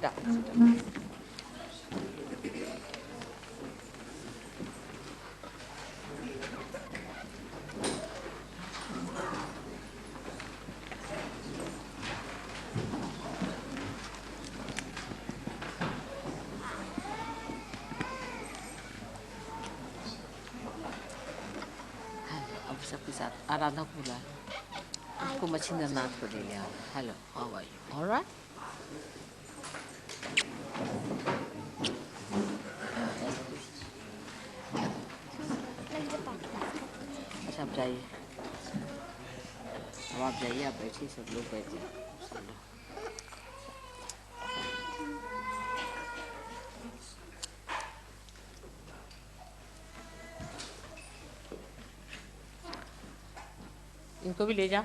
down, sit down. अब सबके साथ आराधना को बुला आपको मच्छिंद्रनाथ को ले लिया hello how are you alright अच्छा आप जाइए अब आप जाइए आप बैठिए सब लोग बैठ जाए इनको भी ले जा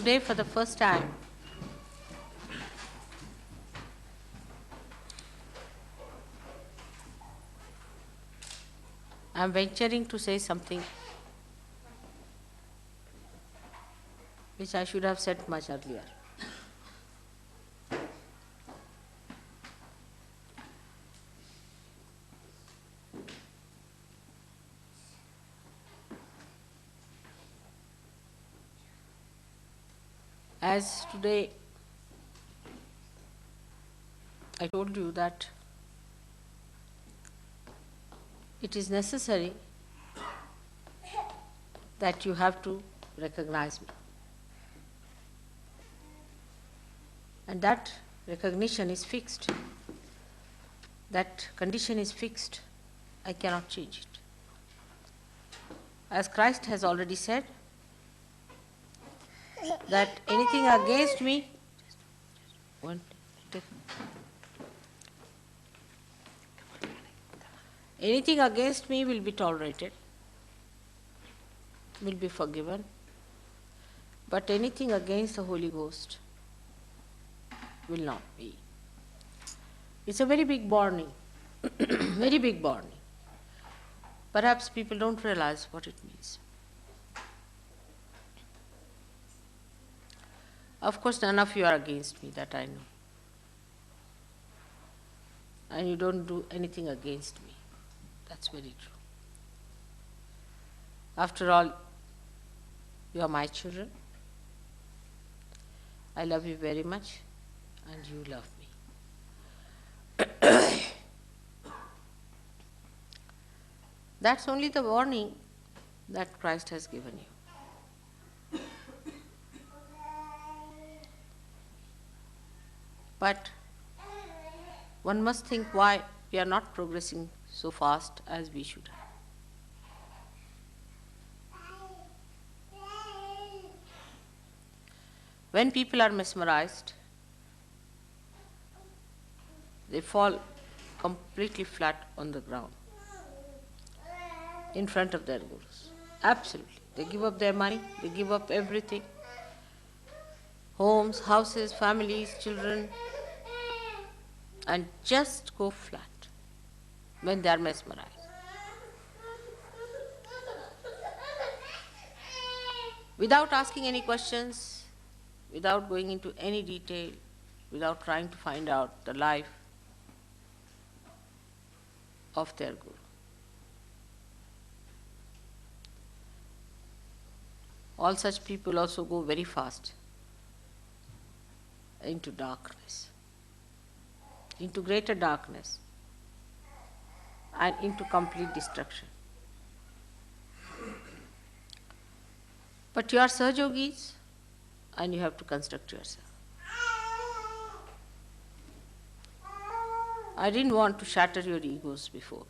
Today, for the first time, I am venturing to say something which I should have said much earlier. As today I told you that it is necessary that you have to recognize me. And that recognition is fixed. That condition is fixed. I cannot change it. As Christ has already said, that anything against me, anything against me will be tolerated, will be forgiven, but anything against the Holy Ghost will not be. It's a very big warning, very big warning. Perhaps people don't realize what it means. Of course, none of you are against me, that I know. And you don't do anything against me. That's very true. After all, you are my children. I love you very much, and you love me. That's only the warning that Christ has given you. But one must think why we are not progressing so fast as we should have. When people are mesmerized, they fall completely flat on the ground in front of their gurus. Absolutely. They give up their money, they give up everything. Homes, houses, families, children, and just go flat when they are mesmerized. Without asking any questions, without going into any detail, without trying to find out the life of their guru. All such people also go very fast into darkness, into greater darkness, and into complete destruction. But you are Sahajogis, and you have to construct yourself. I didn't want to shatter your egos before,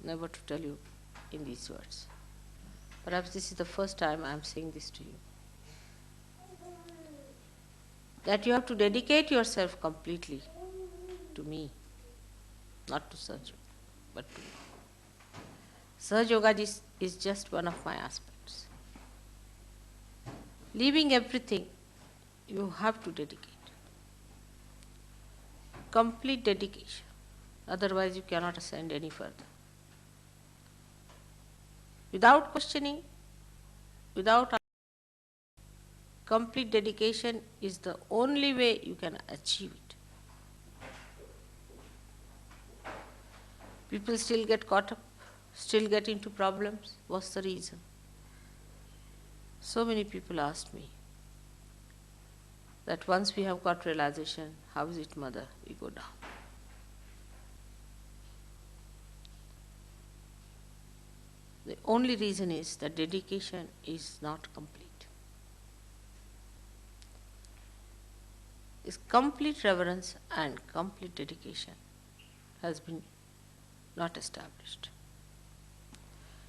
never to tell you in these words. Perhaps this is the first time I am saying this to you. That you have to dedicate yourself completely to me, not to Saj, but to me. Saj Yoga is just one of my aspects. Leaving everything, you have to dedicate. Complete dedication. Otherwise, you cannot ascend any further. Without questioning, without complete dedication is the only way you can achieve it. People still get caught up, still get into problems. What's the reason? So many people asked me that once we have got realization, how is it, Mother, we go down? The only reason is that dedication is not complete. Is complete reverence and complete dedication has been not established.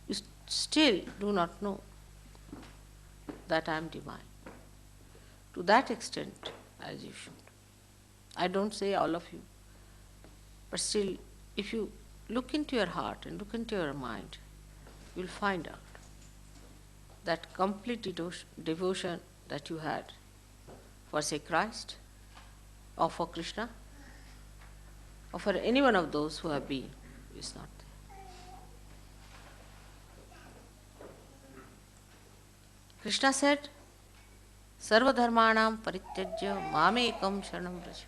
You still do not know that I am divine. To that extent, as you should. I don't say all of you, but still, if you look into your heart and look into your mind, you will find out that complete devotion that you had for, say, Christ, or for Krishna, or for any one of those who have been, is not there. Krishna said, Sarva dharmanam parityajya mamekam sharanam vraja.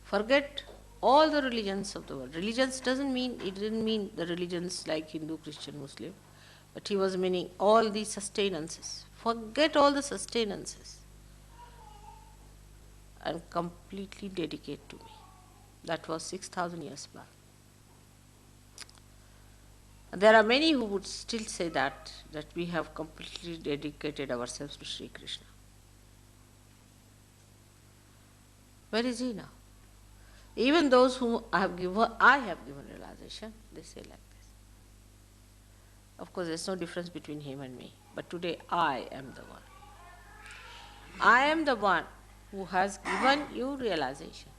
Forget all the religions of the world. Religions didn't mean the religions like Hindu, Christian, Muslim, but he was meaning all these sustenances. Forget all the sustenances and completely dedicate to me. That was 6,000 years back. There are many who would still say that we have completely dedicated ourselves to Sri Krishna. Where is he now? Even those whom I have given realization, they say like this. Of course, there's no difference between him and me. But today, I am the one. I am the one who has given you realization.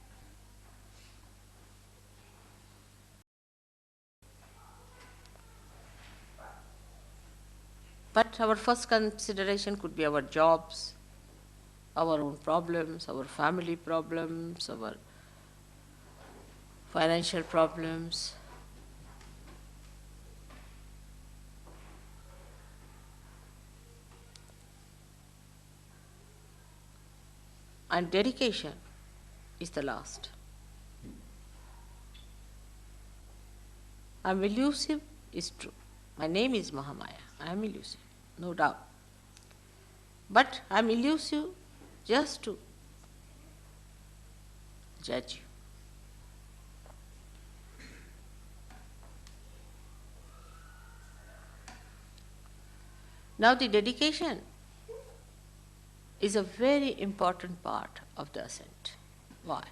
But our first consideration could be our jobs, our own problems, our family problems, our financial problems. And dedication is the last. I'm elusive is true. My name is Mahamaya. I am elusive, no doubt. But I am elusive just to judge you. Now the dedication is a very important part of the ascent. Why?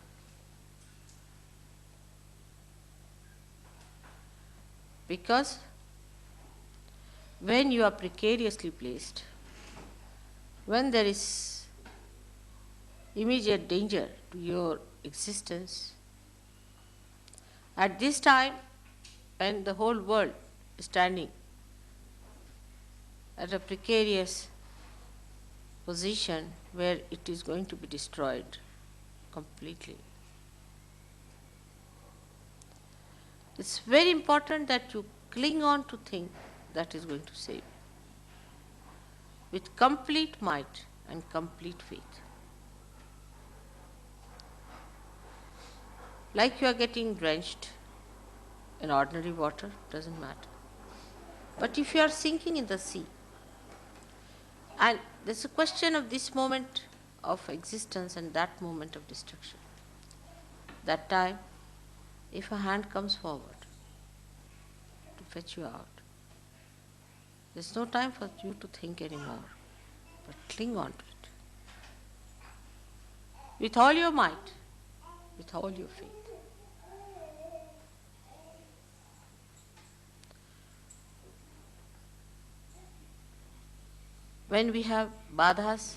Because when you are precariously placed, when there is immediate danger to your existence, at this time when the whole world is standing at a precarious position where it is going to be destroyed completely, it's very important that you cling on to things that is going to save you with complete might and complete faith. Like you are getting drenched in ordinary water, doesn't matter. But if you are sinking in the sea, and there's a question of this moment of existence and that moment of destruction, that time, if a hand comes forward to fetch you out, there's no time for you to think anymore, but cling on to it. With all your might, with all your faith. When we have badhas,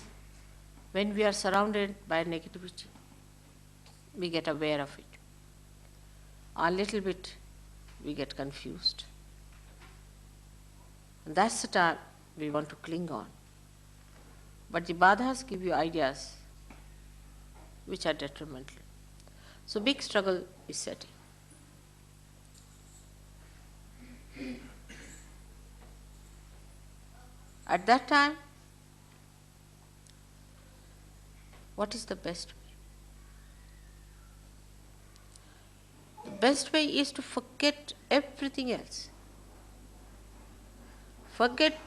when we are surrounded by negativity, we get aware of it. a little bit we get confused. And that's the time we want to cling on. But the badhas give you ideas which are detrimental. So big struggle is setting. At that time, what is the best way? The best way is to forget everything else. Forget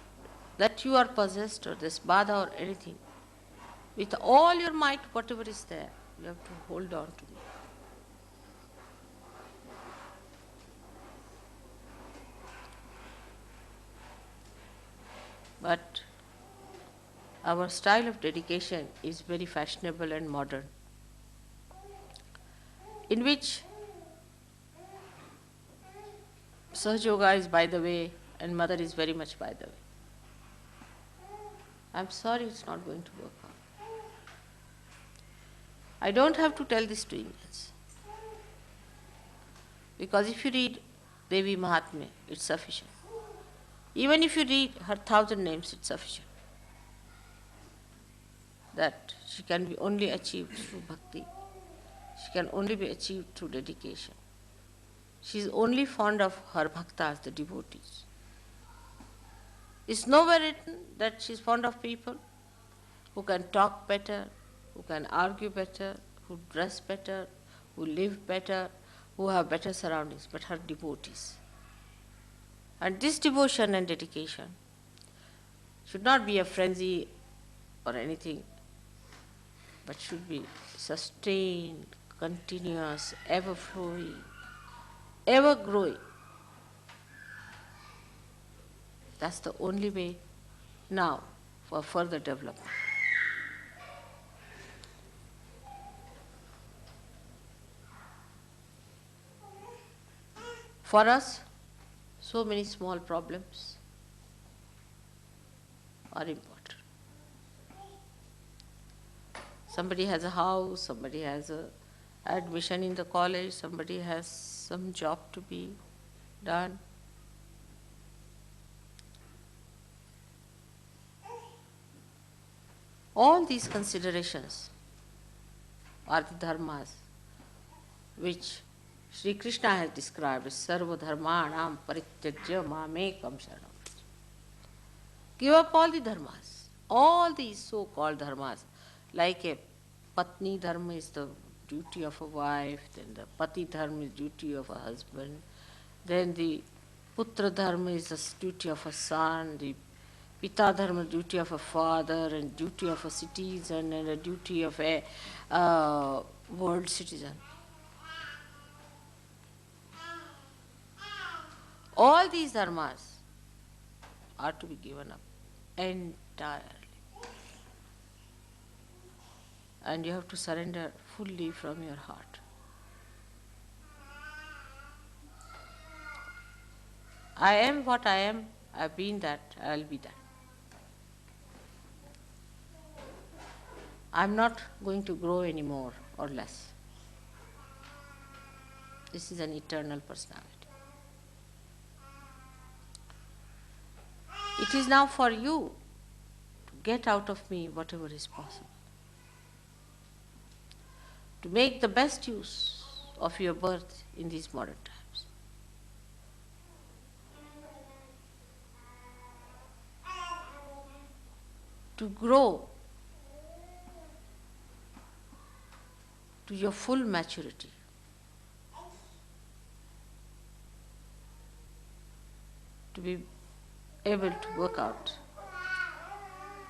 that you are possessed or this badha or anything. With all your might, whatever is there, you have to hold on to it. But our style of dedication is very fashionable and modern, in which Sahaj Yoga is by the way and Mother is very much by the way. I'm sorry it's not going to work out. I don't have to tell this to Indians. Because if you read Devi Mahatmya, it's sufficient. Even if you read her 1,000 names, it's sufficient. That she can be only achieved through bhakti. She can only be achieved through dedication. She is only fond of her bhaktas, the devotees. It's nowhere written that she is fond of people who can talk better, who can argue better, who dress better, who live better, who have better surroundings, but her devotees. And this devotion and dedication should not be a frenzy or anything, but should be sustained, continuous, ever flowing, ever growing. That's the only way now for further development. For us, so many small problems are important. Somebody has a house, somebody has an admission in the college, somebody has some job to be done. All these considerations are the dharmas which Sri Krishna has described as sarva dharmanam parityajya mamekam sharanam. Give up all the dharmas, all these so-called dharmas, like a patni dharma is the duty of a wife, then the pati dharma is duty of a husband, then the putra dharma is the duty of a son, the pita dharma is duty of a father, and duty of a citizen, and a duty of a world citizen. All these dharmas are to be given up entirely. And you have to surrender fully from your heart. I am what I am, I've been that, I'll be that. I'm not going to grow any more or less. This is an eternal personality. It is now for you to get out of me whatever is possible. To make the best use of your birth in these modern times. To grow to your full maturity. To be able to work out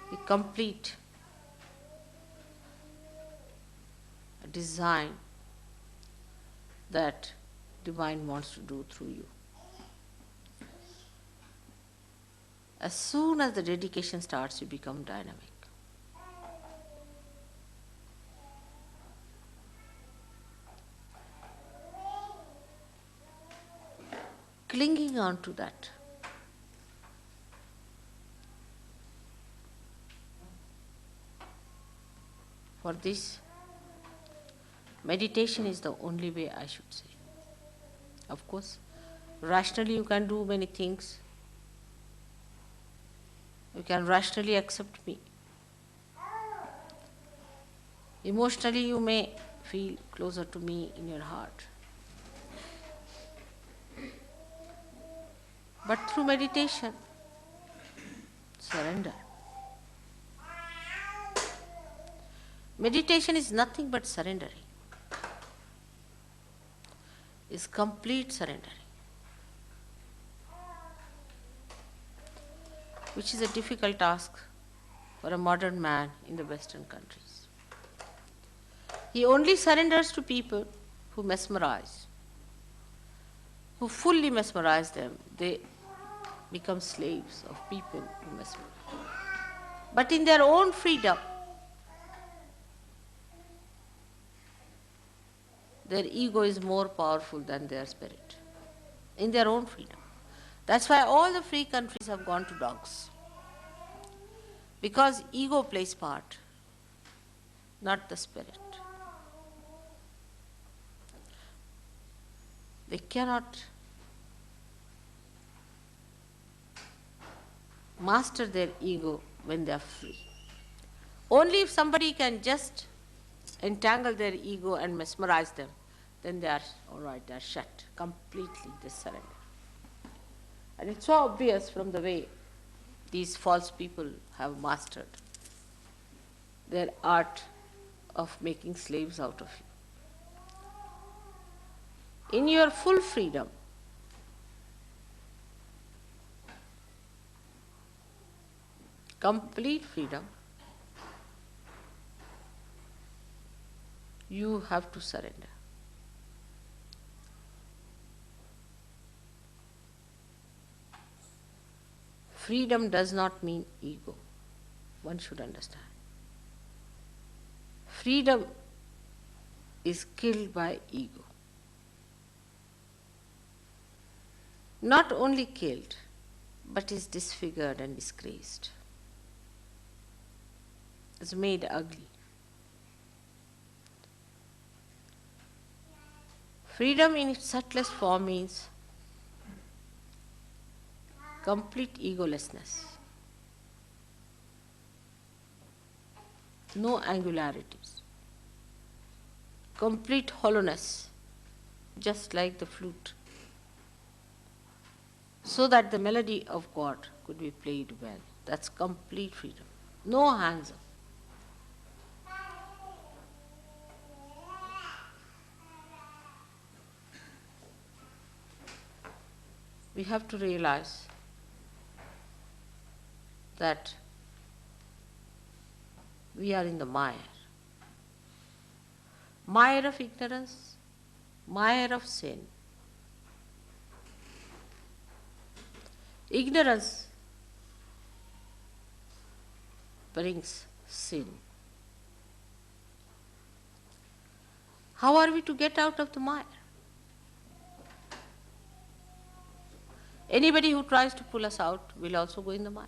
the complete design that Divine wants to do through you. As soon as the dedication starts, you become dynamic. Clinging on to that. For this, meditation is the only way, I should say. Of course, rationally you can do many things. You can rationally accept me. Emotionally you may feel closer to me in your heart. But through meditation, surrender. Meditation is nothing but surrendering. Is complete surrendering, which is a difficult task for a modern man in the Western countries. He only surrenders to people who mesmerize, who fully mesmerize them. They become slaves of people who mesmerize. But in their own freedom, their ego is more powerful than their spirit. In their own freedom. That's why all the free countries have gone to dogs. Because ego plays part, not the spirit. They cannot master their ego when they are free. Only if somebody can just entangle their ego and mesmerize them, then they are all right, they are shut completely, they surrender. And it's so obvious from the way these false people have mastered their art of making slaves out of you. In your full freedom, complete freedom, you have to surrender. Freedom does not mean ego. One should understand. Freedom is killed by ego. Not only killed, but is disfigured and disgraced. It's made ugly. Freedom in its subtlest form means complete egolessness. No angularities. Complete hollowness, just like the flute, so that the melody of God could be played well. That's complete freedom. No hands up. We have to realize that we are in the mire. Mire of ignorance, mire of sin. Ignorance brings sin. How are we to get out of the mire? Anybody who tries to pull us out will also go in the mire.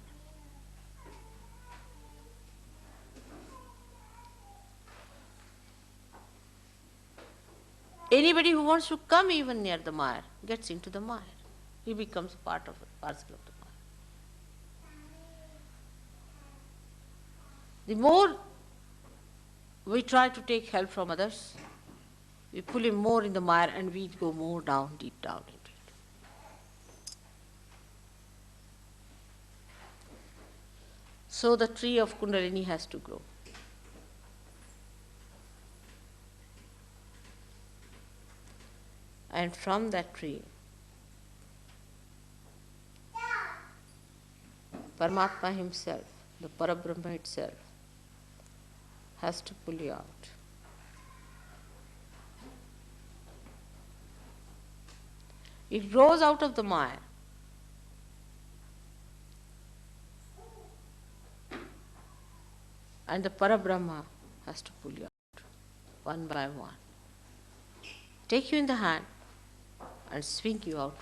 Anybody who wants to come even near the mire gets into the mire. He becomes part of it, parcel of the mire. The more we try to take help from others, we pull him more in the mire and we go more down, deep down into it. So the tree of Kundalini has to grow. And from that tree, Paramatma himself, the Parabrahma itself, has to pull you out. It grows out of the mire. And the Parabrahma has to pull you out, one by one. Take you in the hand and swing you outward.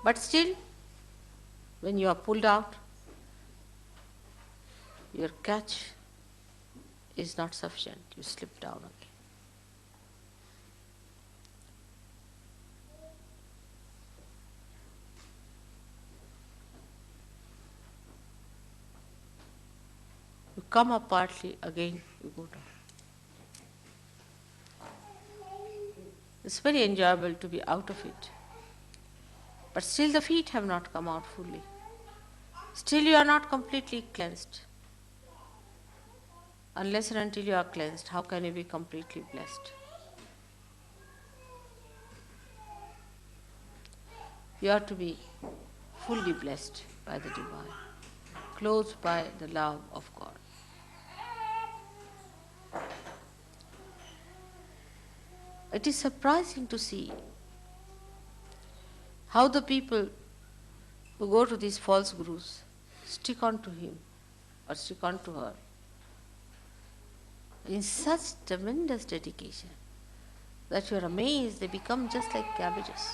But still, when you are pulled out, your catch is not sufficient. You slip down again. You come up partly, again you go down. It's very enjoyable to be out of it. But still the feet have not come out fully. Still you are not completely cleansed. Unless and until you are cleansed, how can you be completely blessed? You are to be fully blessed by the divine, clothed by the love of God. It is surprising to see how the people who go to these false gurus stick on to him or stick on to her in such tremendous dedication that you are amazed they become just like cabbages.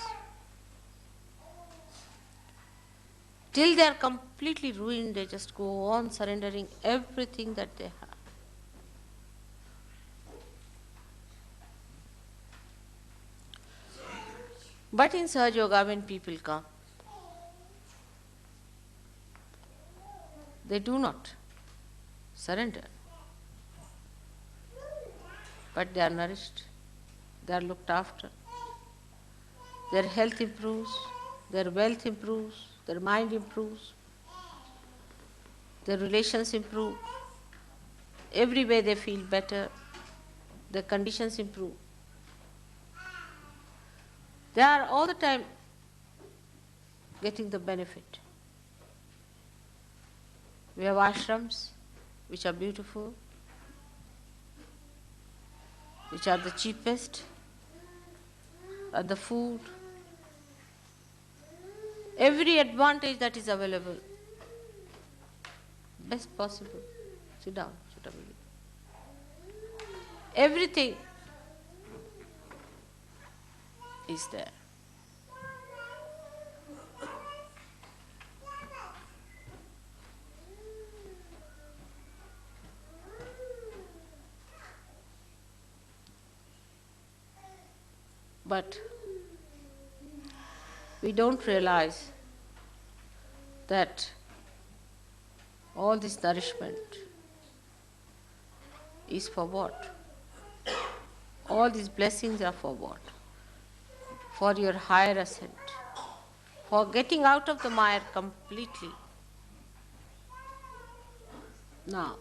Till they are completely ruined, they just go on surrendering everything that they have. But in Sahaja Yoga, when people come, they do not surrender. But they are nourished, they are looked after. Their health improves, their wealth improves, their mind improves, their relations improve. Every way they feel better, their conditions improve. They are all the time getting the benefit. We have ashrams which are beautiful, which are the cheapest, and the food, every advantage that is available, best possible. Sit down, everything is there. But we don't realize that all this nourishment is for what? All these blessings are for what? For your higher ascent, for getting out of the mire completely. Now,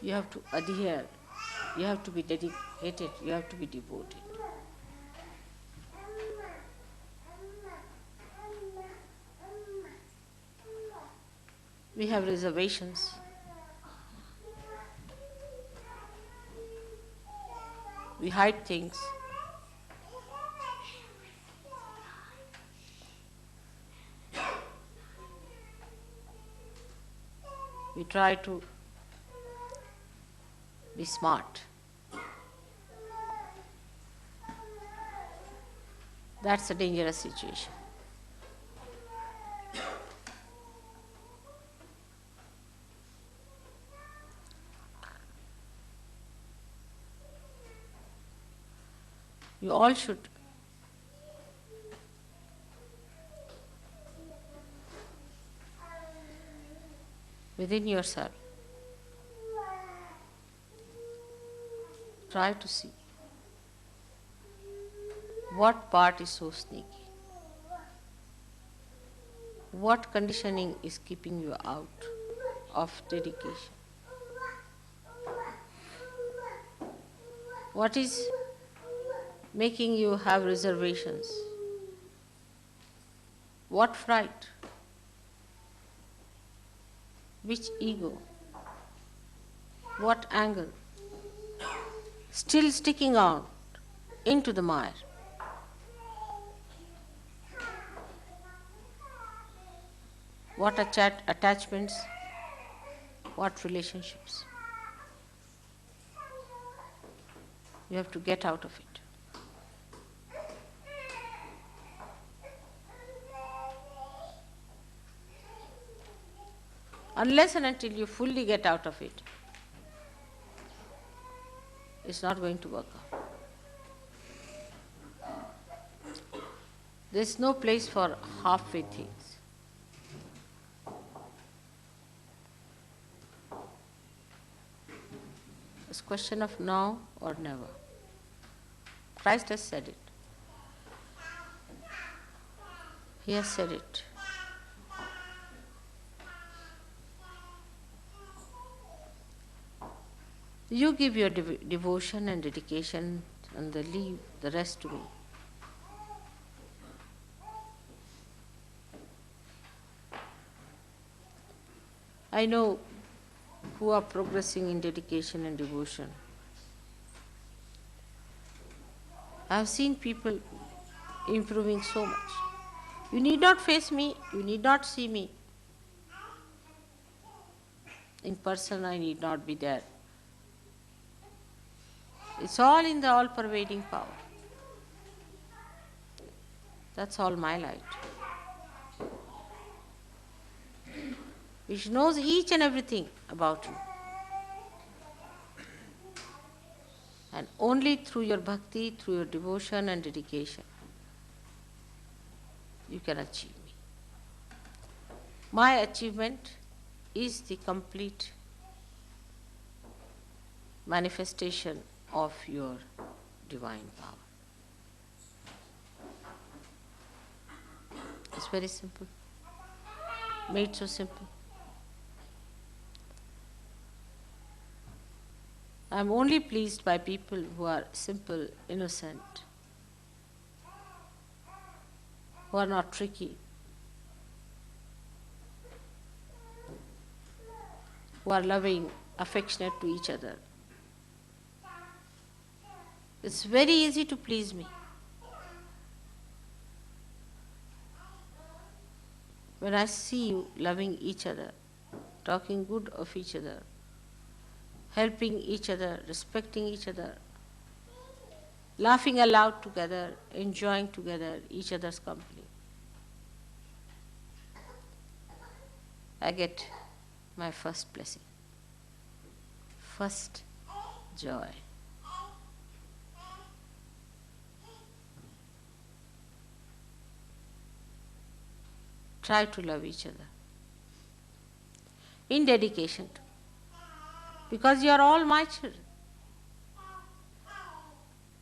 you have to adhere, you have to be dedicated, you have to be devoted. We have reservations. We hide things. We try to be smart. That's a dangerous situation. You all should within yourself try to see what part is so sneaky, what conditioning is keeping you out of dedication, what is making you have reservations, what fright, which ego, what angle, still sticking out into the mire. What attachments, what relationships. You have to get out of it. Unless and until you fully get out of it, it's not going to work out. There's no place for halfway things. It's a question of now or never. Christ has said it. He has said it. You give your devotion and dedication and leave the rest to me. I know who are progressing in dedication and devotion. I have seen people improving so much. You need not face me, you need not see me. In person, I need not be there. It's all in the all-pervading power. That's all my light. Which knows each and everything about you. And only through your bhakti, through your devotion and dedication, you can achieve me. My achievement is the complete manifestation of your divine power. It's very simple. Made so simple. I am only pleased by people who are simple, innocent, who are not tricky, who are loving, affectionate to each other. It's very easy to please me. When I see you loving each other, talking good of each other, helping each other, respecting each other, laughing aloud together, enjoying together each other's company, I get my first blessing, first joy. Try to love each other in dedication to, because you are all my children,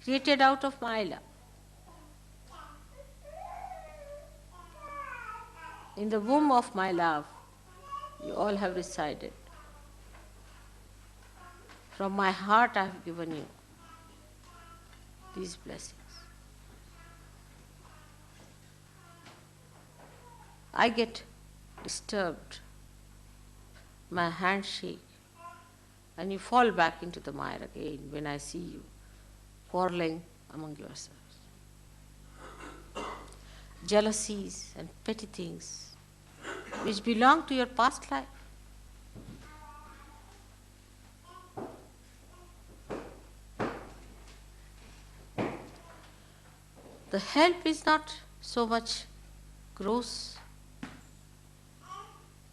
created out of my love. In the womb of my love, you all have resided. From my heart I have given you these blessings. I get disturbed, my hands shake, and you fall back into the mire again when I see you quarreling among yourselves. Jealousies and petty things which belong to your past life. The help is not so much gross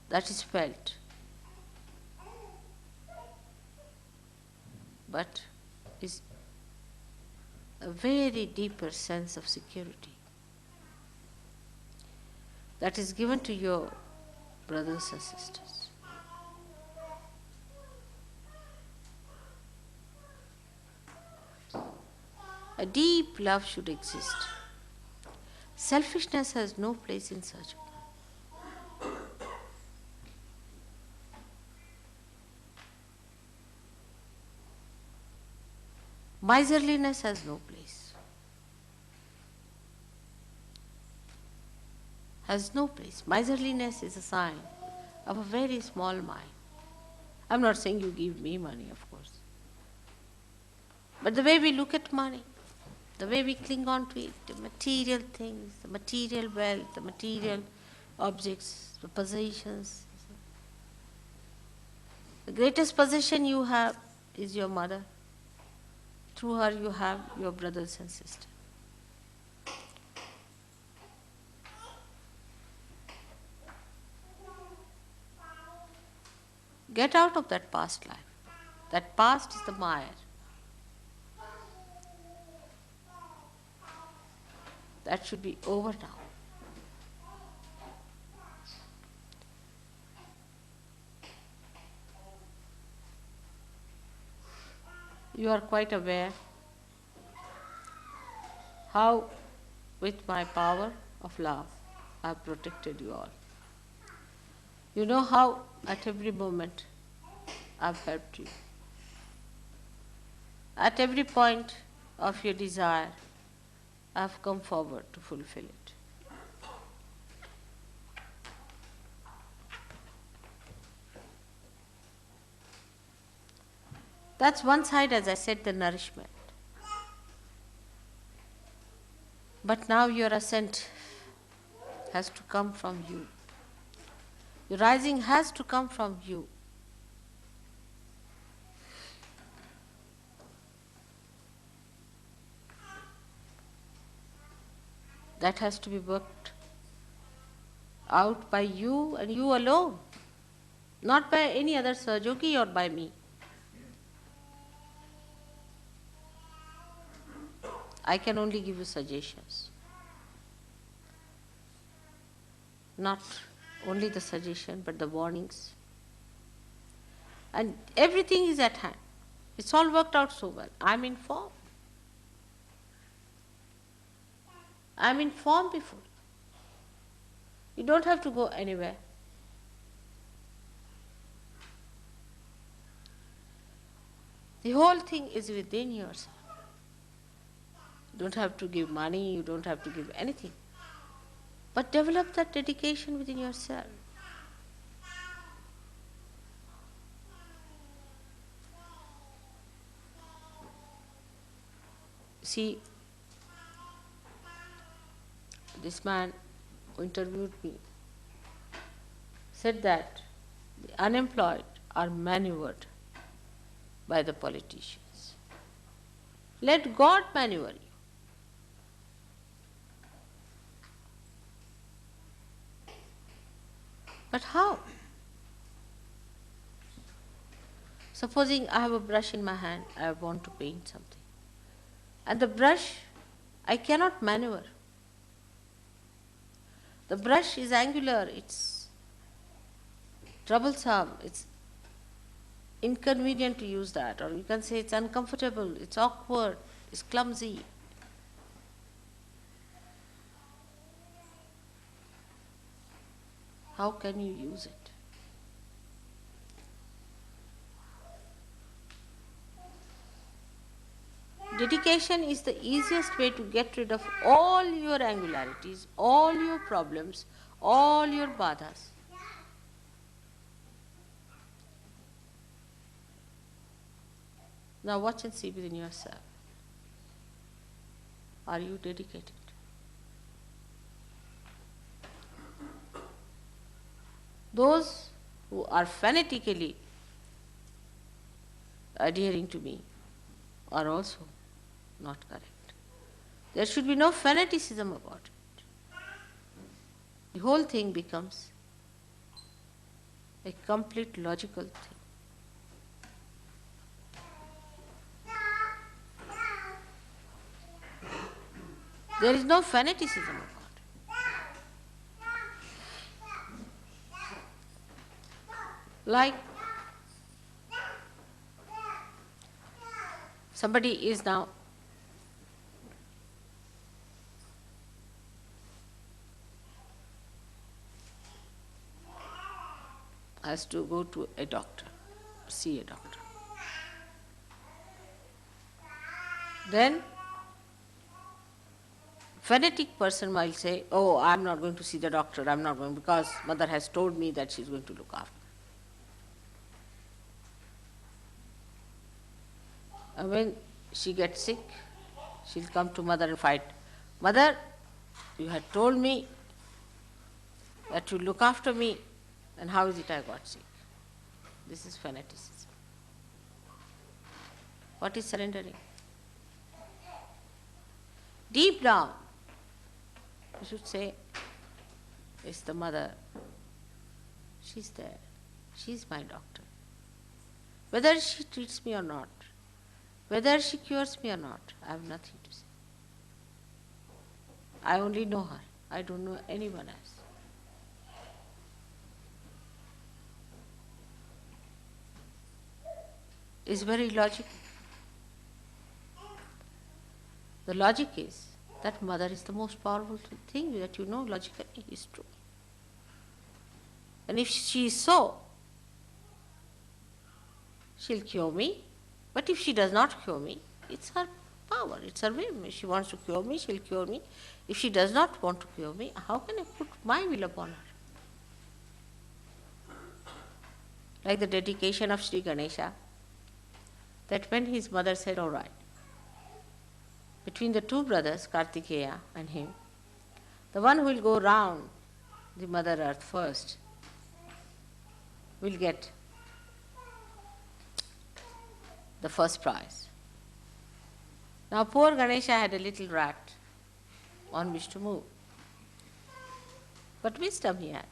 that is felt, but is a very deeper sense of security that is given to your brothers and sisters. A deep love should exist. Selfishness has no place in such. Miserliness has no place. Has no place. Miserliness is a sign of a very small mind. I'm not saying you give me money, of course. But the way we look at money, the way we cling on to it, the material things, the material wealth, the material objects, the possessions. The greatest possession you have is your mother. Through her you have your brothers and sisters. Get out of that past life. That past is the mire. That should be over now. You are quite aware how, with my power of love, I have protected you all. You know how, at every moment, I have helped you. At every point of your desire, I have come forward to fulfill it. That's one side, as I said, the nourishment. But now your ascent has to come from you. Your rising has to come from you. That has to be worked out by you and you alone, not by any other Sahajogi or by me. I can only give you suggestions. Not only the suggestion, but the warnings. And everything is at hand. It's all worked out so well. I'm informed. I'm informed before. You don't have to go anywhere. The whole thing is within yourself. You don't have to give money, you don't have to give anything. But develop that dedication within yourself. See, this man who interviewed me said that the unemployed are maneuvered by the politicians. Let God maneuver you. But how? Supposing I have a brush in my hand, I want to paint something. And the brush, I cannot maneuver. The brush is angular, it's troublesome, it's inconvenient to use that, or you can say it's uncomfortable, it's awkward, it's clumsy. How can you use it? Dedication is the easiest way to get rid of all your angularities, all your problems, all your badhas. Now watch and see within yourself. Are you dedicated? Those who are fanatically adhering to me are also not correct. There should be no fanaticism about it. The whole thing becomes a complete logical thing. There is no fanaticism about it. Like somebody is now has to go to a doctor, see a doctor. Then fanatic person might say, oh, I'm not going to see the doctor, I'm not going because mother has told me that she's going to look after. And when she gets sick, she'll come to mother and fight. Mother, you had told me that you look after me, and how is it I got sick? This is fanaticism. What is surrendering? Deep down, you should say, it's the mother. She's there. She's my doctor. Whether she treats me or not, whether she cures me or not, I have nothing to say. I only know her. I don't know anyone else. It's very logical. The logic is that mother is the most powerful thing that you know logically is true. And if she is so, she'll cure me. But if she does not cure me, it's her power, it's her whim. If she wants to cure me, she'll cure me. If she does not want to cure me, how can I put my will upon her? Like the dedication of Sri Ganesha, that when his mother said, all right, between the two brothers, Kartikeya and him, the one who will go round the Mother Earth first will get the first prize. Now poor Ganesha had a little rat on which to move. But wisdom he had.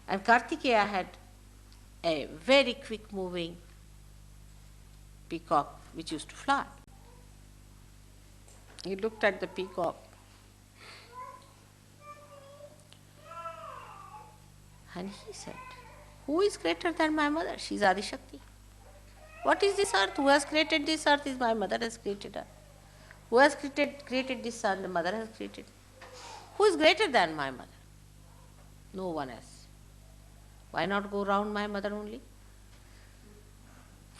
And Kartikeya had a very quick moving peacock which used to fly. He looked at the peacock and he said, who is greater than my mother? She is Adi Shakti. What is this earth? Who has created this earth? Is my mother has created her. Who has created this sun? The mother has created. Who is greater than my mother? No one else. Why not go round my mother only?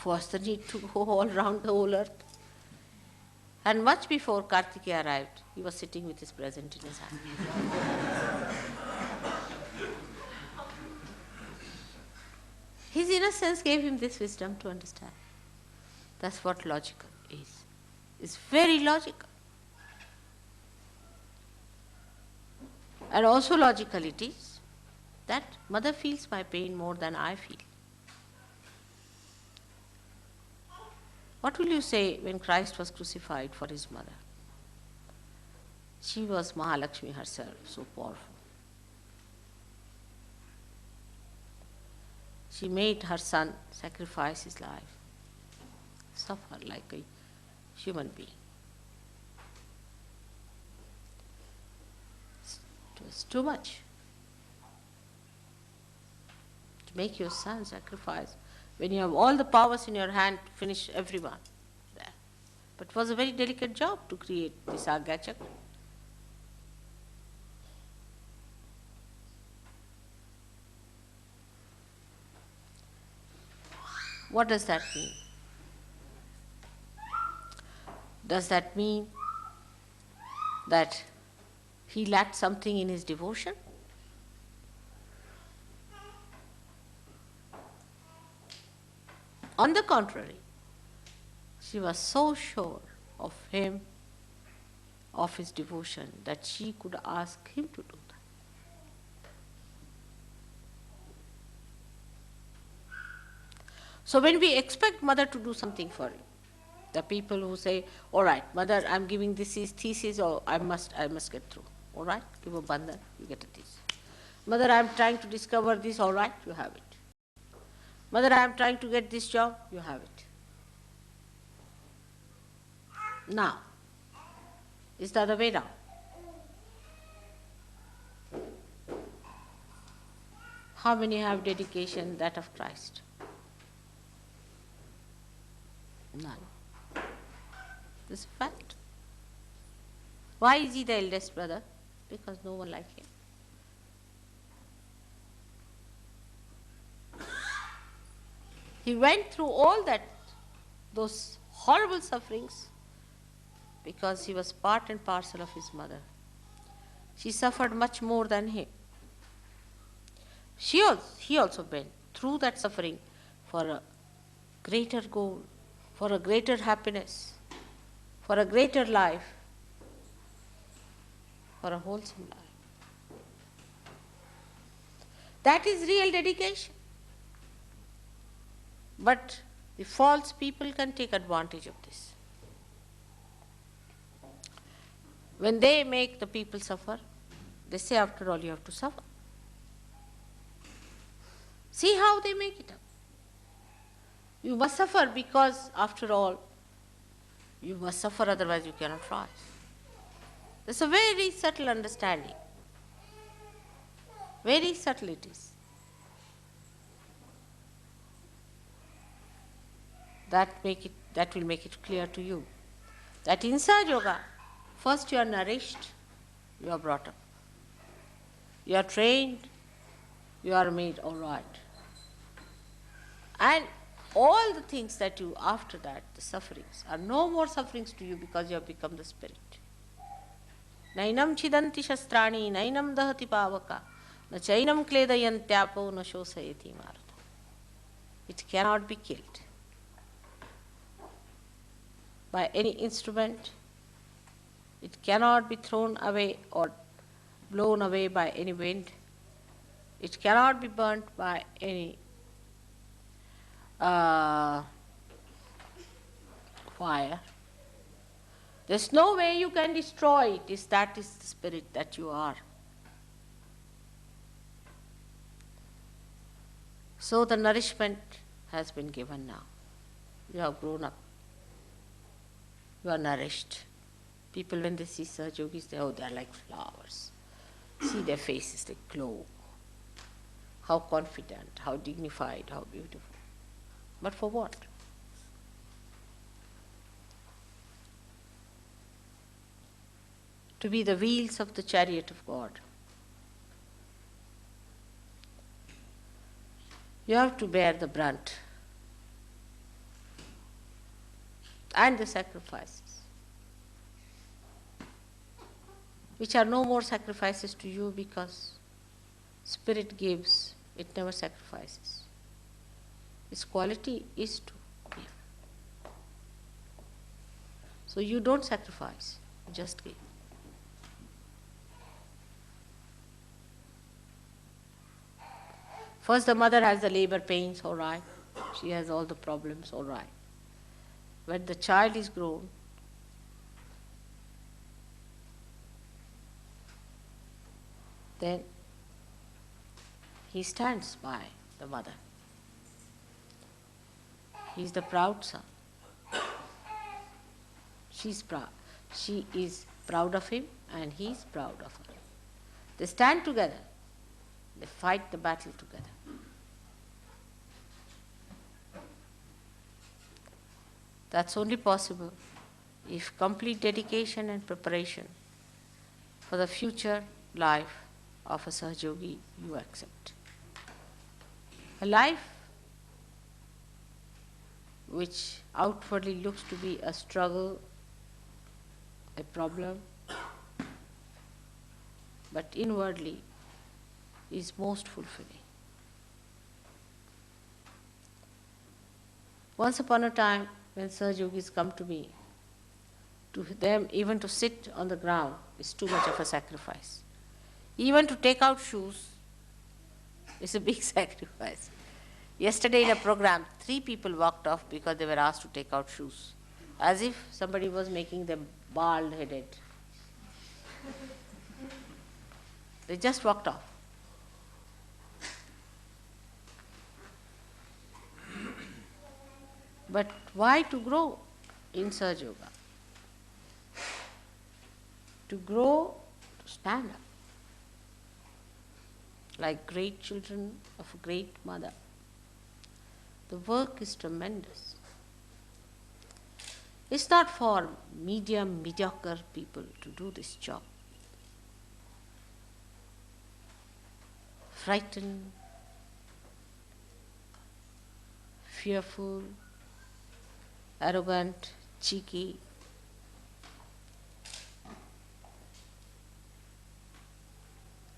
What's the need to go all round the whole earth? And much before Kartikeya arrived, he was sitting with his present in his hand. His innocence gave him this wisdom to understand. That's what logical is. It's very logical. And also logical it is that mother feels my pain more than I feel. What will you say when Christ was crucified for his mother? She was Mahalakshmi herself, so powerful. She made her son sacrifice his life, suffer like a human being. It was too much to make your son sacrifice when you have all the powers in your hand to finish everyone there. But it was a very delicate job to create this Agya Chakra. What does that mean? Does that mean that he lacked something in his devotion? On the contrary, she was so sure of him, of his devotion, that she could ask him to do that. So when we expect mother to do something for you, the people who say, all right, mother, I'm giving this thesis, or I must get through. All right, give a bandhan, you get a thesis. Mother, I'm trying to discover this, all right, you have it. Mother, I'm trying to get this job, you have it. Now, is the other way round? How many have dedication that of Christ? None. This is a fact. Why is he the eldest brother? Because no one like him. He went through all that, those horrible sufferings, because he was part and parcel of his mother. She suffered much more than him. He also went through that suffering for a greater goal, for a greater happiness, for a greater life, for a wholesome life. That is real dedication. But the false people can take advantage of this. When they make the people suffer, they say, after all, you have to suffer. See how they make it up. You must suffer because, after all, you must suffer, otherwise you cannot rise. There's a very subtle understanding. Very subtle it is. That will make it clear to you. That in Sahaja Yoga, first you are nourished, you are brought up. You are trained, you are made all right. And all the things that you, after that, the sufferings, are no more sufferings to you because you have become the spirit. Nainam chidanti shastrani, nainam dahati pavaka, na chainam kledayantyapo, na shosayati marta. It cannot be killed by any instrument. It cannot be thrown away or blown away by any wind. It cannot be burnt by any fire. There's no way you can destroy it. That is the spirit that you are. So the nourishment has been given now. You have grown up. You are nourished. People, when they see Sahaja Yogis, they are like flowers. See their faces, they glow. How confident, how dignified, how beautiful. But for what? To be the wheels of the chariot of God. You have to bear the brunt and the sacrifices, which are no more sacrifices to you because Spirit gives, it never sacrifices. Its quality is to give. So you don't sacrifice, you just give. First the mother has the labor pains, all right. She has all the problems, all right. When the child is grown, then he stands by the mother. He is the proud son. She's proud. She is proud of him and he is proud of her. They stand together. They fight the battle together. That's only possible if complete dedication and preparation for the future life of a Sahaja Yogi you accept. A life which outwardly looks to be a struggle, a problem, but inwardly is most fulfilling. Once upon a time, when Sahaja Yogis come to me, to them even to sit on the ground is too much of a sacrifice. Even to take out shoes is a big sacrifice. Yesterday in a program, 3 people walked off because they were asked to take out shoes, as if somebody was making them bald-headed. They just walked off. But why to grow in Sahaja Yoga? To grow, to stand up like great children of a great mother. The work is tremendous. It's not for mediocre people to do this job. Frightened, fearful, arrogant, cheeky.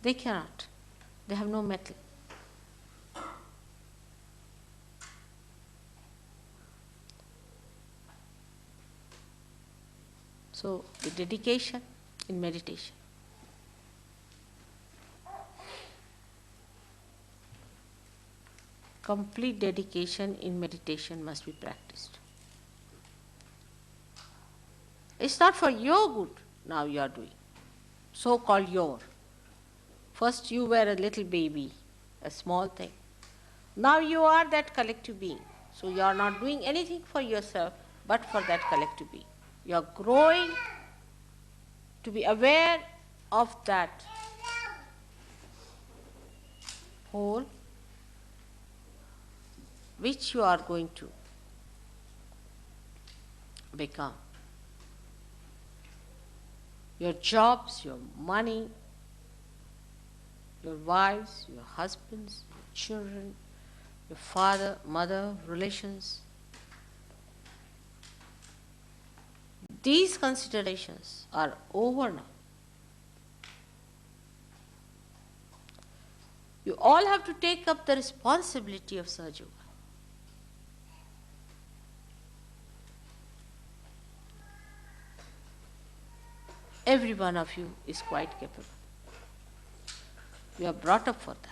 They cannot. They have no mettle. So, the dedication in meditation. Complete dedication in meditation must be practiced. It's not for your good now you are doing, so-called your. First you were a little baby, a small thing. Now you are that collective being. So you are not doing anything for yourself, but for that collective being. You are growing to be aware of that whole which you are going to become. Your jobs, your money, your wives, your husbands, your children, your father, mother, relations. These considerations are over now. You all have to take up the responsibility of Sahaja Yoga. Every one of you is quite capable. You are brought up for that.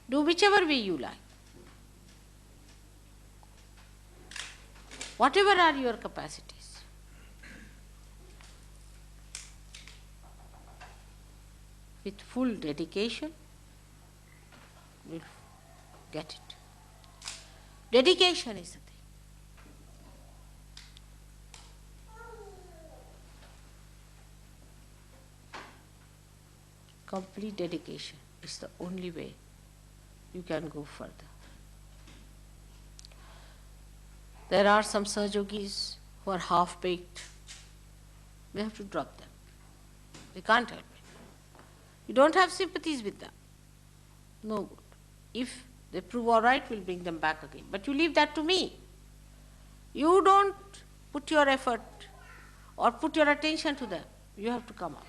Do whichever way you like. Whatever are your capacities. With full dedication, you'll get it. Dedication is the thing. Complete dedication is the only way you can go further. There are some Sahajogis who are half-baked. We have to drop them. They can't help it. You don't have sympathies with them. No good. If they prove all right, we'll bring them back again. But you leave that to me. You don't put your effort or put your attention to them. You have to come up.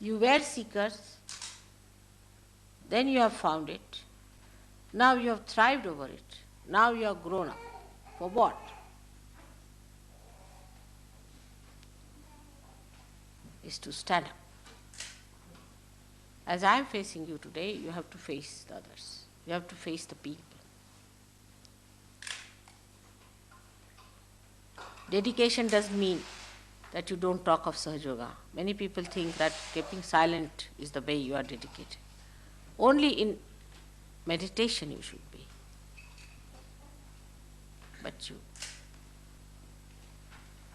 You were seekers, then you have found it. Now you have thrived over it. Now you have grown up. For what? Is to stand up. As I am facing you today, you have to face the others. You have to face the people. Dedication doesn't mean that you don't talk of Sahaja Yoga. Many people think that keeping silent is the way you are dedicated. Only in meditation you should be. But you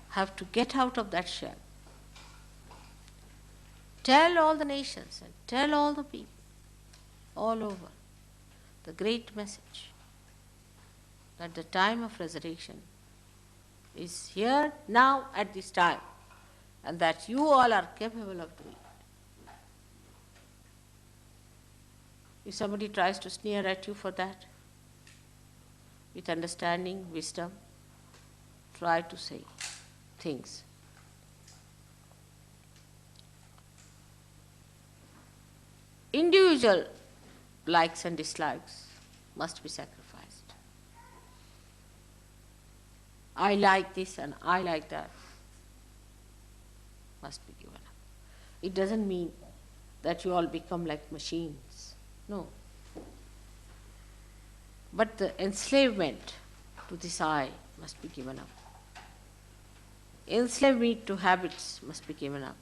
have to get out of that shell. Tell all the nations and tell all the people all over the great message that the time of resurrection is here now at this time, and that you all are capable of doing it. If somebody tries to sneer at you for that, with understanding, wisdom, try to say things. Individual likes and dislikes must be sacrificed. I like this and I like that must be given up. It doesn't mean that you all become like machines. No. But the enslavement to this I must be given up. Enslavement to habits must be given up.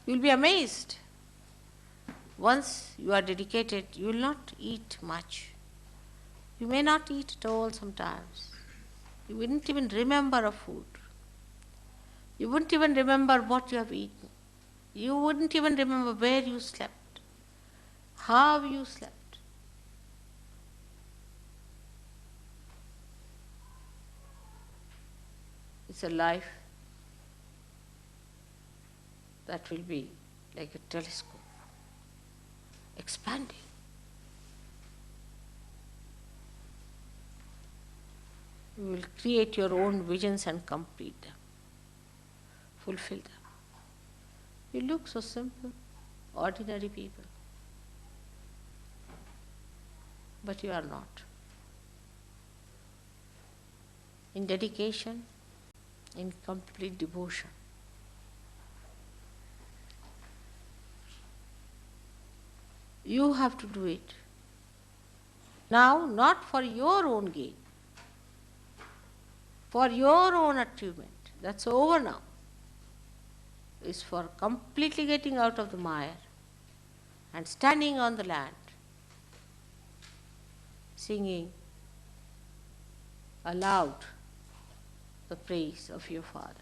You will be amazed. Once you are dedicated, you will not eat much. You may not eat at all sometimes. You wouldn't even remember a food. You wouldn't even remember what you have eaten. You wouldn't even remember where you slept, how you slept. It's a life that will be like a telescope, expanding. You will create your own visions and complete them, fulfill them. You look so simple, ordinary people, but you are not. In dedication, in complete devotion, you have to do it. Now, not for your own gain, for your own achievement. That's over now. is for completely getting out of the mire and standing on the land, singing aloud the praise of your Father.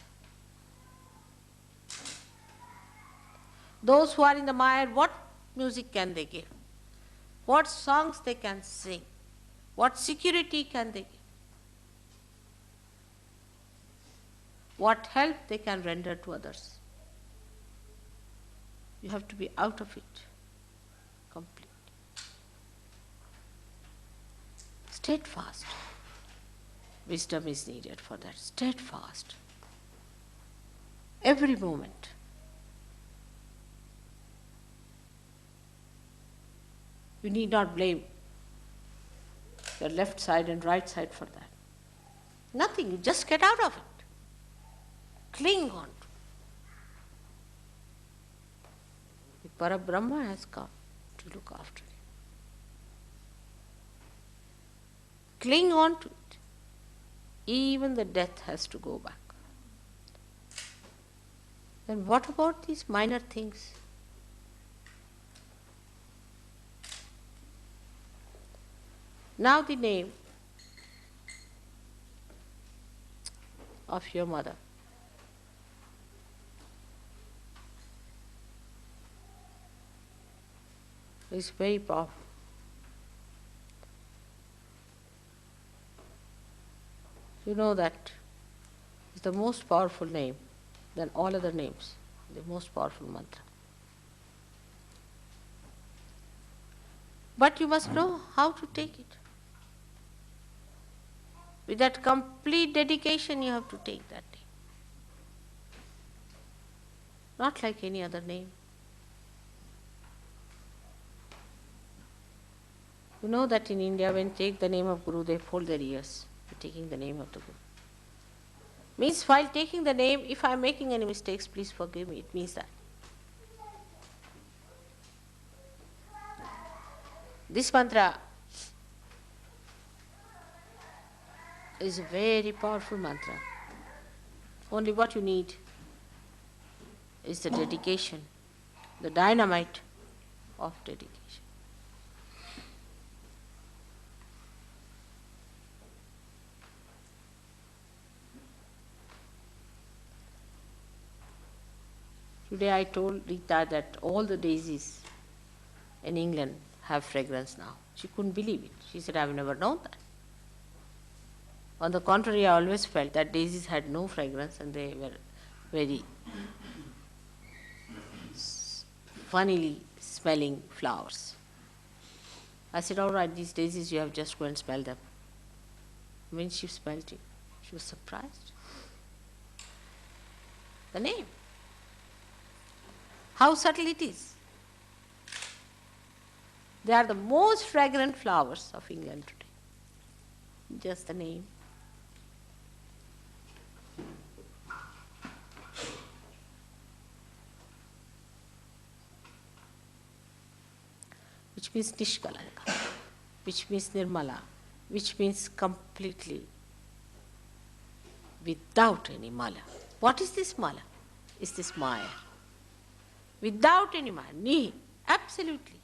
Those who are in the mire, what music can they give? What songs they can sing? What security can they give? What help they can render to others? You have to be out of it completely. Steadfast. Wisdom is needed for that. Steadfast. Every moment. You need not blame your left side and right side for that. Nothing. You just get out of it. Cling on to it. The Parabrahma has come to look after you. Cling on to it. Even the death has to go back. Then what about these minor things? Now the name of your mother. Is very powerful. You know that is the most powerful name than all other names, the most powerful mantra. But you must know how to take it. With that complete dedication, you have to take that name. Not like any other name. You know that in India, when they take the name of Guru, they fold their ears for taking the name of the Guru. Means while taking the name, if I am making any mistakes, please forgive me. It means that. This mantra is a very powerful mantra. Only what you need is the dedication, the dynamite of dedication. Today I told Rita that all the daisies in England have fragrance now. She couldn't believe it. She said, I've never known that. On the contrary, I always felt that daisies had no fragrance and they were very funnily smelling flowers. I said, all right, these daisies, you have just go and smell them. When she smelled it, she was surprised. The name. How subtle it is. They are the most fragrant flowers of England today. Just the name. Which means Nishkalanka, which means Nirmala, which means completely without any mala. What is this mala? Is this Maya? Without any Maya, Nihi, absolutely.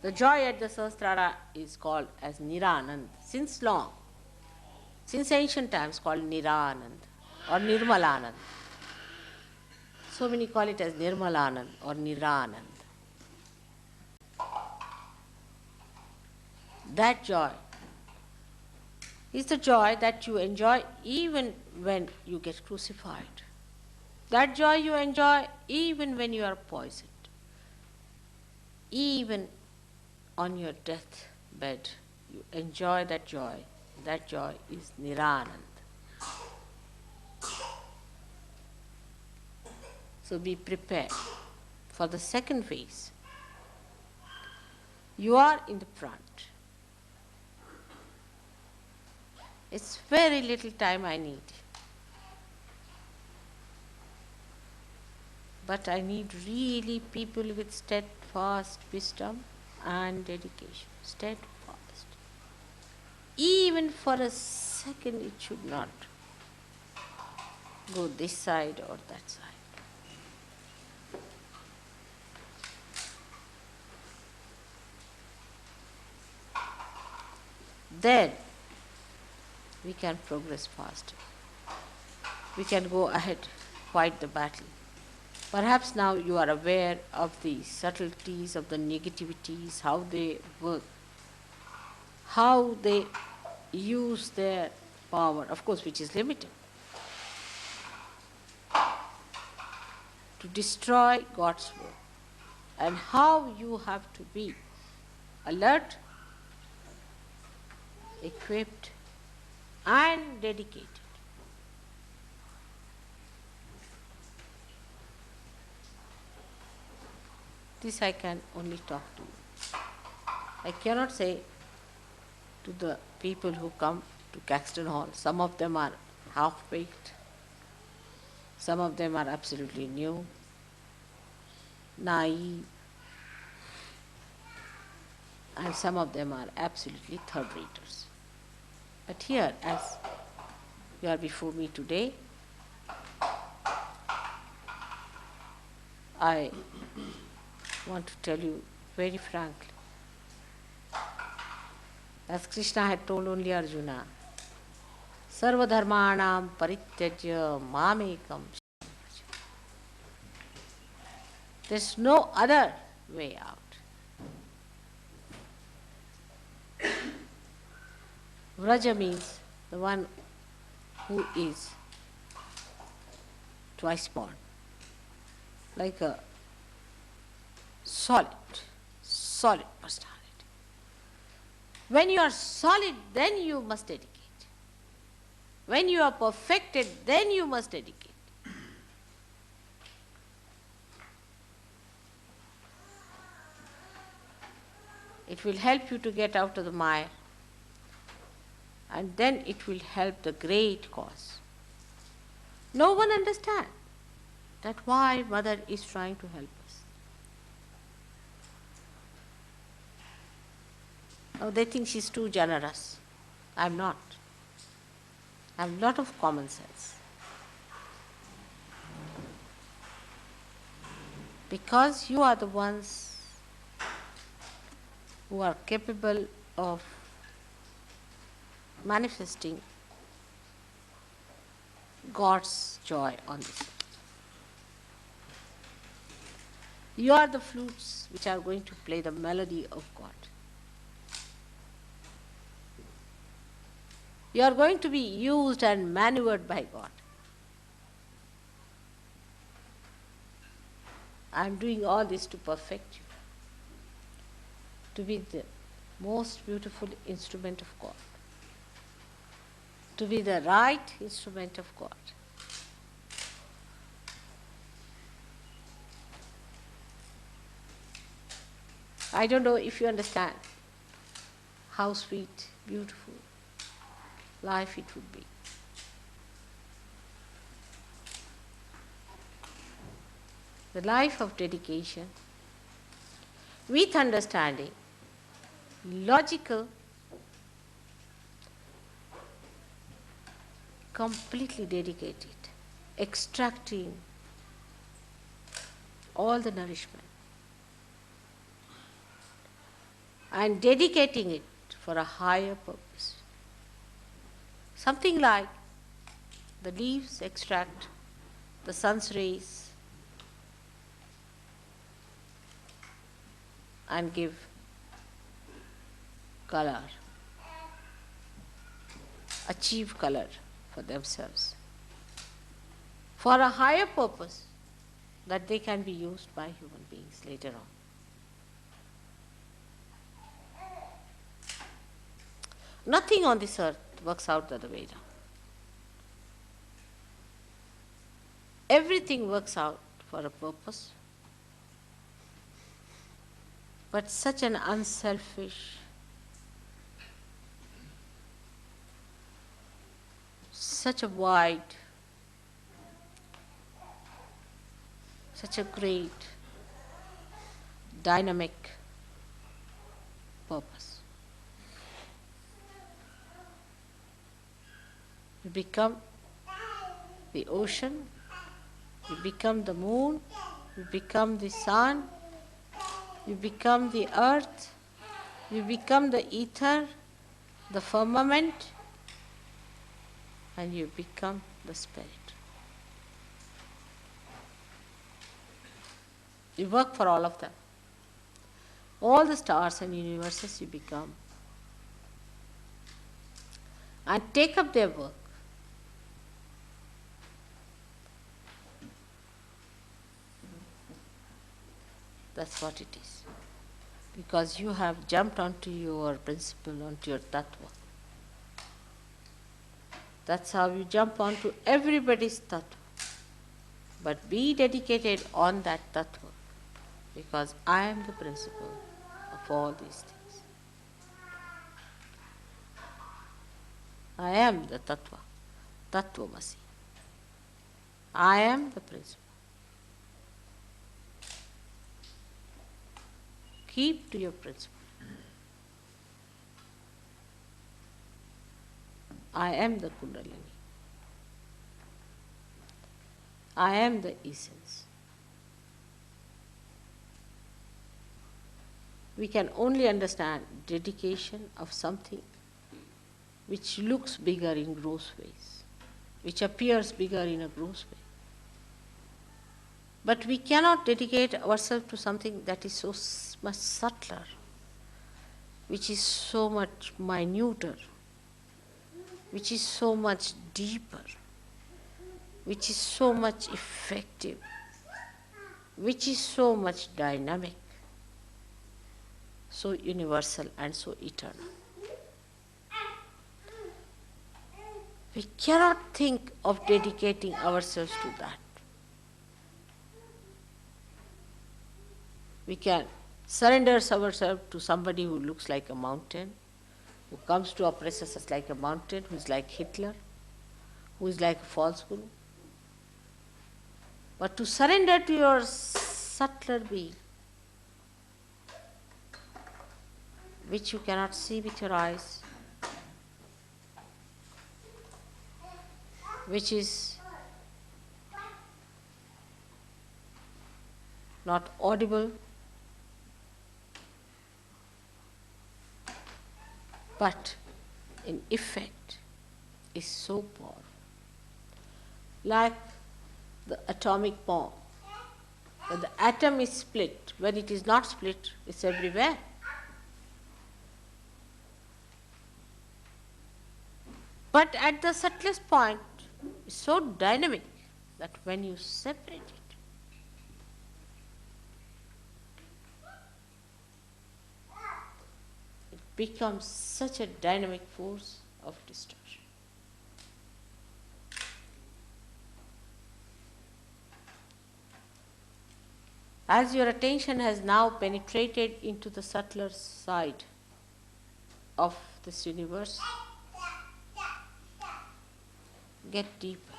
The joy at the Sahasrara is called as Niranand since long, since ancient times called Niranand or Nirmalanand. So many call it as Nirmalanand or Niranand. That joy is the joy that you enjoy even when you get crucified. That joy you enjoy even when you are poisoned. Even on your deathbed, you enjoy that joy. That joy is Niranand. So be prepared for the second phase. You are in the front. It's very little time I need. But I need really people with steadfast wisdom and dedication. Steadfast. Even for a second it should not go this side or that side. Then we can progress faster. We can go ahead, fight the battle. Perhaps now you are aware of the subtleties of the negativities, how they work, how they use their power, of course, which is limited, to destroy God's work, and how you have to be alert, equipped, and dedicated. This I can only talk to you. I cannot say to the people who come to Caxton Hall, some of them are half-baked, some of them are absolutely new, naive, and some of them are absolutely third-raters. But here, as you are before me today, I want to tell you very frankly, as Krishna had told only Arjuna, Sarva dharmanam parityajya mamekam. There's no other way out. Vraja means the one who is twice born, like a solid personality. When you are solid, then you must dedicate. When you are perfected, then you must dedicate. It will help you to get out of the mire, and then it will help the great cause. No one understands that why Mother is trying to help us. Oh, they think she's too generous. I'm not. I have a lot of common sense. Because you are the ones who are capable of manifesting God's joy on this earth. You are the flutes which are going to play the melody of God. You are going to be used and maneuvered by God. I am doing all this to perfect you, to be the most beautiful instrument of God, to be the right instrument of God. I don't know if you understand how sweet, beautiful life it would be. The life of dedication with understanding, logical, completely dedicated, extracting all the nourishment and dedicating it for a higher purpose. Something like the leaves extract the sun's rays and give color, achieve color for themselves, for a higher purpose that they can be used by human beings later on. Nothing on this earth works out the other way around. Everything works out for a purpose, but such an unselfish, such a wide, such a great, dynamic purpose. You become the ocean, you become the moon, you become the sun, you become the earth, you become the ether, the firmament, and you become the spirit. You work for all of them. All the stars and universes you become. And take up their work. That's what it is. Because you have jumped onto your principle, onto your tattva. That's how you jump onto everybody's tattva. But be dedicated on that tattva, because I am the principle of all these things. I am the tattva, tattvamasi. I am the principle. Keep to your principle. I am the Kundalini. I am the essence. We can only understand dedication of something which looks bigger in gross ways, which appears bigger in a gross way. But we cannot dedicate ourselves to something that is so much subtler, which is so much minuter, which is so much deeper, which is so much effective, which is so much dynamic, so universal and so eternal. We cannot think of dedicating ourselves to that. We can surrender ourselves to somebody who looks like a mountain, who comes to oppress us like a mountain, who is like Hitler, who is like a false guru. But to surrender to your subtler being, which you cannot see with your eyes, which is not audible, but in effect is so powerful. Like the atomic bomb. When the atom is split, when it is not split, it's everywhere. But at the subtlest point, it's so dynamic that when you separate it, it becomes such a dynamic force of destruction. As your attention has now penetrated into the subtler side of this universe, get deeper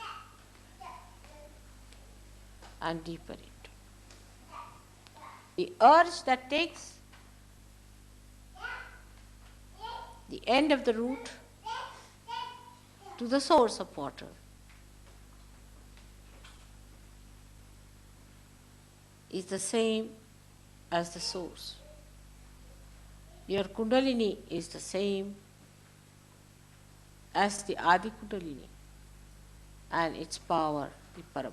and deeper into the urge that takes the end of the root to the source of water. Is the same as the source. Your Kundalini is the same as the Adi Kundalini and its power, the Parabrahma.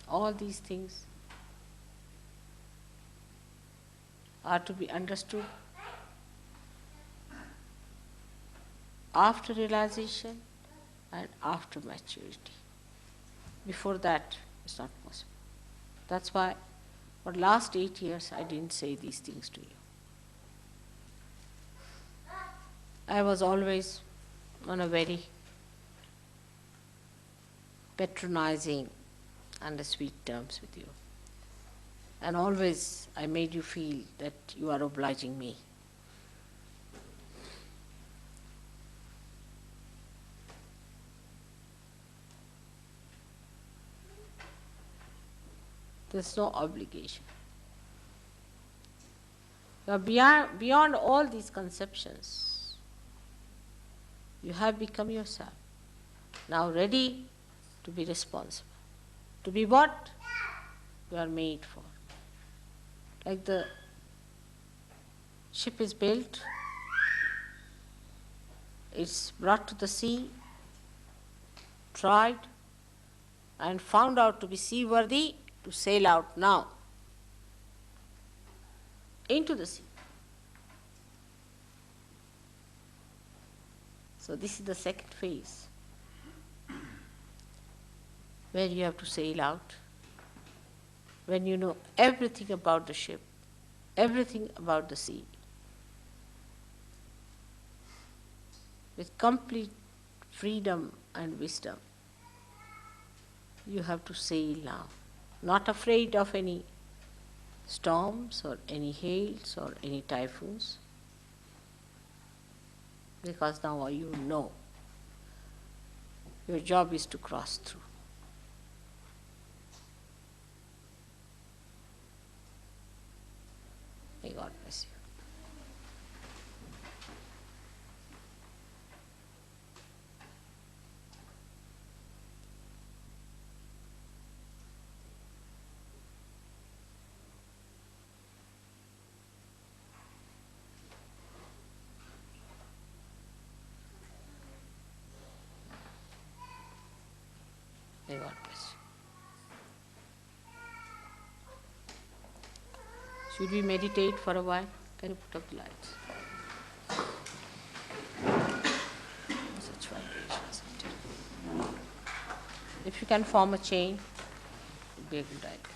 All these things are to be understood after realization and after maturity. Before that, it's not possible. That's why for the last 8 years I didn't say these things to you. I was always on a very patronizing and sweet terms with you. And always I made you feel that you are obliging me. There's no obligation. You are beyond all these conceptions. You have become yourself. Now ready to be responsible. To be what you are made for. Like the ship is built, it's brought to the sea, tried, and found out to be seaworthy to sail out now into the sea. So this is the second phase, where you have to sail out, when you know everything about the ship, everything about the sea, with complete freedom and wisdom. You have to sail now, not afraid of any storms or any hails or any typhoons, because now you know your job is to cross through. May God bless you. May God bless you. Should we meditate for a while? Can you put up the lights? Such vibrations. If you can form a chain, it would be a good idea.